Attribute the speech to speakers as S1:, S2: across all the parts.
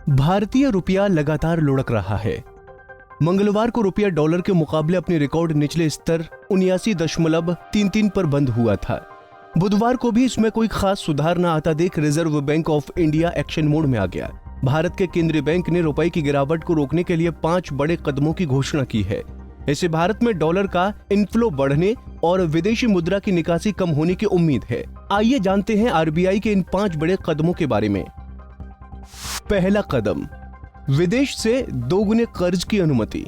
S1: भारतीय रुपया लगातार लुढ़क रहा है। मंगलवार को रुपया डॉलर के मुकाबले अपने रिकॉर्ड निचले स्तर 79.33 पर बंद हुआ था। बुधवार को भी इसमें कोई खास सुधार न आता देख reserve bank of India action mode में आ गया। भारत के केंद्रीय बैंक ने रुपए की गिरावट को रोकने के लिए 5 बड़े कदमों की घोषणा की है। इससे भारत में डॉलर का इनफ्लो बढ़ने और विदेशी मुद्रा की निकासी कम होने की उम्मीद है। आइए जानते हैं आरबीआई के इन 5 बड़े कदमों के बारे में। पहला कदम, विदेश से दोगुने कर्ज की अनुमति।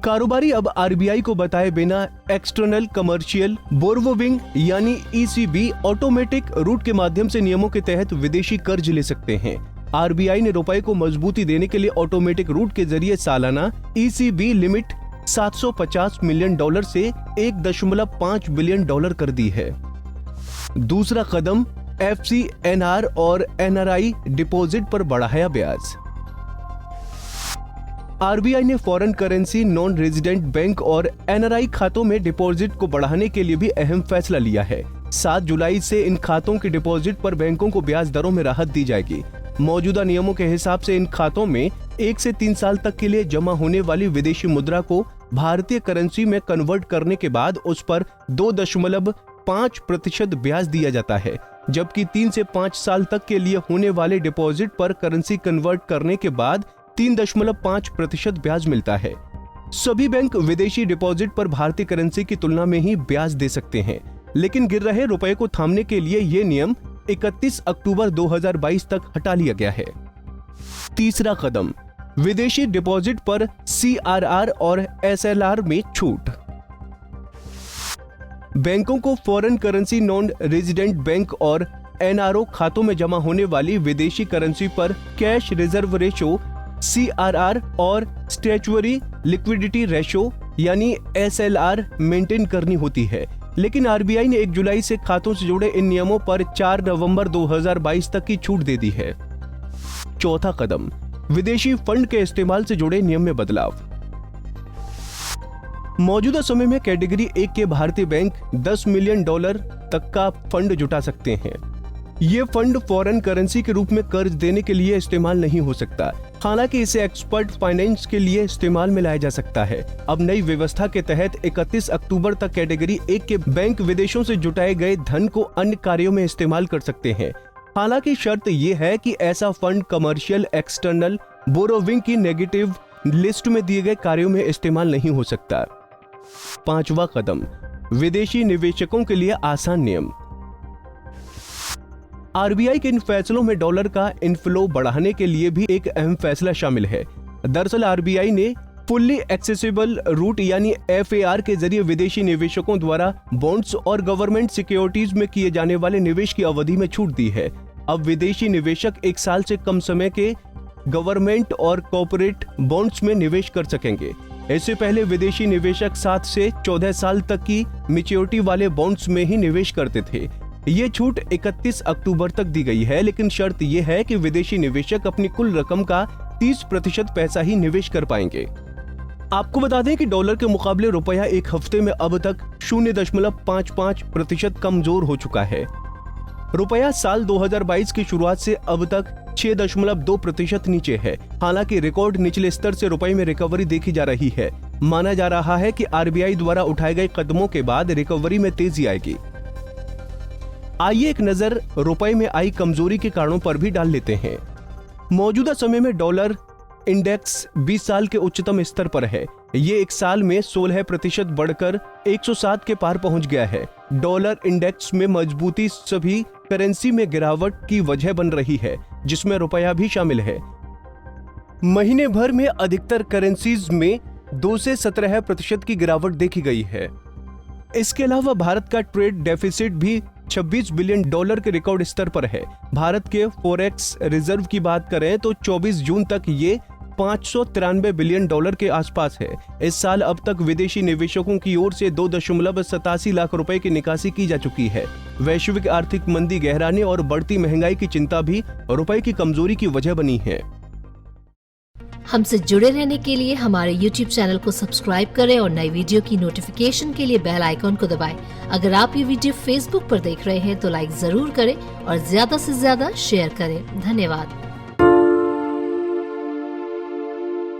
S1: कारोबारी अब आरबीआई को बताए बिना एक्सटर्नल कमर्शियल बोरोविंग यानी ईसीबी ऑटोमेटिक रूट के माध्यम से नियमों के तहत विदेशी कर्ज ले सकते हैं। आरबीआई ने रुपए को मजबूती देने के लिए ऑटोमेटिक रूट के जरिए सालाना ईसीबी लिमिट $750 मिलियन से $1.5 बिलियन कर दी है। दूसरा कदम, एफसीएनआर और एनआरआई डिपॉजिट पर बढ़ाया ब्याज। आरबीआई ने foreign currency non resident bank और एनआरआई खातों में डिपॉजिट को बढ़ाने के लिए भी अहम फैसला लिया है। 7 जुलाई से इन खातों के डिपॉजिट पर बैंकों को ब्याज दरों में राहत दी जाएगी। मौजूदा नियमों के हिसाब से इन खातों में 1 से 3 साल तक के लिए जमा होने वाली विदेशी मुद्रा को भारतीय करेंसी में कन्वर्ट करने के बाद उस पर 2.5% ब्याज दिया जाता है, जबकि 3 से 5 साल तक के लिए होने वाले डिपॉजिट पर करेंसी कन्वर्ट करने के बाद 3.5% ब्याज मिलता है। सभी बैंक विदेशी डिपॉजिट पर भारतीय करेंसी की तुलना में ही ब्याज दे सकते हैं, लेकिन गिर रहे रुपए को थामने के लिए ये नियम 31 अक्टूबर 2022 तक हटा लिया गया है। तीसरा कदम, विदेशी डिपॉजिट पर सीआरआर और एसएलआर में छूट। बैंकों को foreign currency non resident bank और एनआरओ खातों में जमा होने वाली विदेशी करेंसी पर कैश रिजर्व रेशो सीआरआर और स्टैच्यूटरी लिक्विडिटी रेशो यानी एसएलआर मेंटेन करनी होती है, लेकिन आरबीआई ने 1 जुलाई से खातों से जुड़े इन नियमों पर 4 नवंबर 2022 तक की छूट दे दी है। चौथा कदम, विदेशी फंड के इस्तेमाल से जुड़े नियम में बदलाव। मौजूदा समय में कैटेगरी 1 के भारतीय बैंक $10 मिलियन तक का फंड जुटा सकते हैं। ये फंड फॉरेन करेंसी के रूप में कर्ज देने के लिए इस्तेमाल नहीं हो सकता, हालांकि इसे एक्सपर्ट फाइनेंस के लिए इस्तेमाल में लाया जा सकता है। अब नई व्यवस्था के तहत 31 अक्टूबर तक कैटेगरी 1 के बैंक विदेशों से जुटाए गए धन को अन्य कार्यों में इस्तेमाल कर सकते हैं। हालांकि शर्त यह है कि ऐसा फंड कमर्शियल एक्सटर्नल बोरोविंग की नेगेटिव लिस्ट में दिए गए कार्यों में इस्तेमाल नहीं हो सकता। पांचवा कदम, विदेशी निवेशकों के लिए आसान नियम। आरबीआई के इन फैसलों में डॉलर का इनफ्लो बढ़ाने के लिए भी एक अहम फैसला शामिल है। दरअसल आरबीआई ने फुल्ली एक्सेसिबल रूट यानी एफएआर के जरिए विदेशी निवेशकों द्वारा बॉन्ड्स और गवर्नमेंट सिक्योरिटीज में किए जाने वाले निवेश की अवधि में छूट दी है। अब विदेशी निवेशक 1 साल से कम समय के गवर्नमेंट और कॉर्पोरेट बॉन्ड्स में निवेश कर सकेंगे। इससे पहले विदेशी निवेशक 7 से 14 साल तक की मैच्योरिटी वाले बॉन्ड्स में ही निवेश करते थे। ये छूट 31 अक्टूबर तक दी गई है, लेकिन शर्त यह है कि विदेशी निवेशक अपनी कुल रकम का 30% पैसा ही निवेश कर पाएंगे। आपको बता दें कि डॉलर के मुकाबले रुपया एक हफ्ते में अब तक 0.55% कमजोर हो चुका है। रुपया साल 2022 की शुरुआत से अब तक 6.2% नीचे है। हालांकि रिकॉर्ड निचले स्तर से रुपए में रिकवरी देखी जा रही है। माना जा रहा है कि आरबीआई द्वारा उठाए गए कदमों के बाद रिकवरी में तेजी आएगी। आइए एक नजर रुपए में आई कमजोरी के कारणों पर भी डाल लेते हैं। मौजूदा समय में डॉलर इंडेक्स 20 साल के उच्चतम स्तर पर है। ये 1 साल में 16% बढ़कर 107 के पार पहुंच गया है। डॉलर इंडेक्स में मजबूती सभी करेंसी में गिरावट की वजह बन रही है, जिसमें रुपया भी शामिल है। महीने भर में अधिकतर करेंसीज में 2 से 17% की गिरावट देखी गई है। इसके अलावा भारत का ट्रेड डेफिसिट भी $26 बिलियन के रिकॉर्ड स्तर पर है। भारत के फॉरेक्स रिजर्व की बात करें तो 24 जून तक ये $593 बिलियन के आसपास है। इस साल अब तक विदेशी निवेशकों की ओर से 2.87 लाख रुपए की निकासी की जा चुकी है। वैश्विक आर्थिक मंदी गहराने और बढ़ती महंगाई की चिंता भी रुपए की कमजोरी की वजह बनी है।
S2: हमसे जुड़े रहने के लिए हमारे YouTube चैनल को सब्सक्राइब करें और नई वीडियो की नोटिफिकेशन के लिए बेल आइकॉन को दबाएं। अगर आप ये वीडियो Facebook पर देख रहे हैं तो लाइक जरूर करें और ज्यादा से ज्यादा शेयर करें। धन्यवाद।